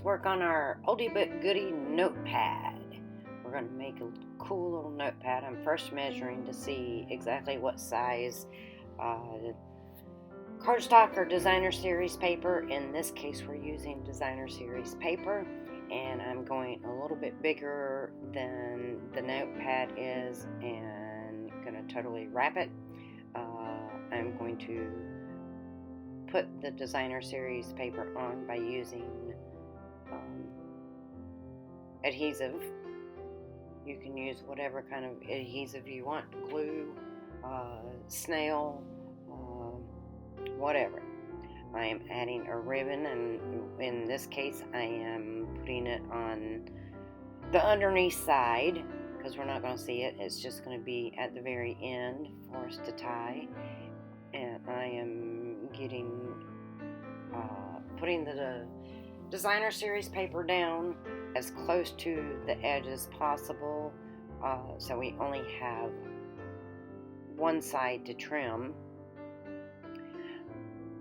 let's work on our Oldie but Goody notepad. We're going to make a cool little notepad. I'm first measuring to see exactly what size cardstock or designer series paper. In this case, we're using designer series paper, and I'm going a little bit bigger than the notepad is and going to totally wrap it. I'm going to put the designer series paper on by using adhesive. You can use whatever kind of adhesive you want, glue, snail, whatever. I am adding a ribbon, and in this case I am putting it on the underneath side because we're not going to see it. It's just going to be at the very end for us to tie. And I am putting the designer series paper down as close to the edge as possible, so we only have one side to trim.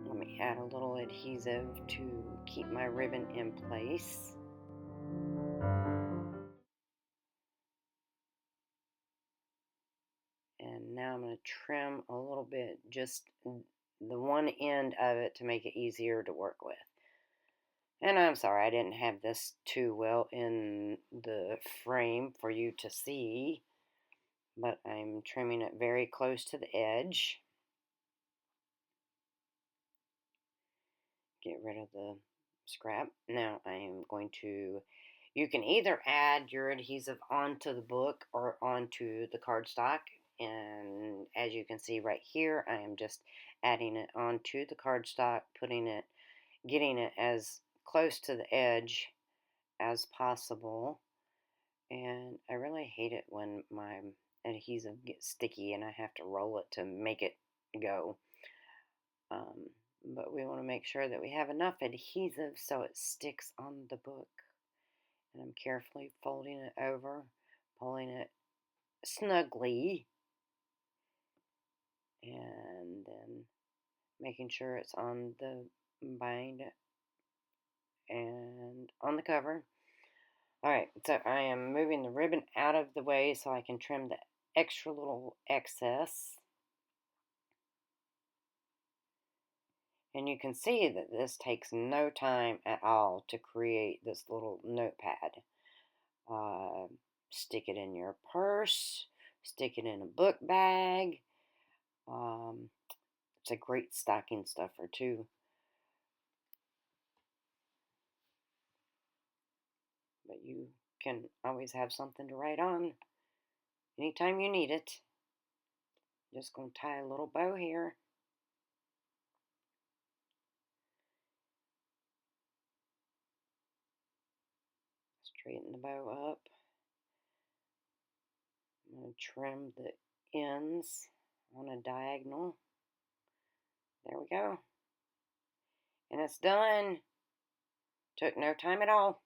Let me add a little adhesive to keep my ribbon in place. And now I'm going to trim a little bit, just the one end of it to make it easier to work with. And I'm sorry I didn't have this too well in the frame for you to see, but I'm trimming it very close to the edge. Get rid of the scrap. Now I am going to, you can either add your adhesive onto the book or onto the cardstock. And as you can see right here, I am just adding it onto the cardstock, getting it as close to the edge as possible. And I really hate it when my adhesive gets sticky and I have to roll it to make it go. But we want to make sure that we have enough adhesive so it sticks on the book. And I'm carefully folding it over, pulling it snugly, and then making sure it's on the bind and on the cover. Alright, so I am moving the ribbon out of the way so I can trim the extra little excess. And you can see that this takes no time at all to create this little notepad. Stick it in your purse, stick it in a book bag. It's a great stocking stuffer too. But you can always have something to write on anytime you need it. Just going to tie a little bow here. Straighten the bow up. I'm going to trim the ends on a diagonal. There we go. And it's done. Took no time at all.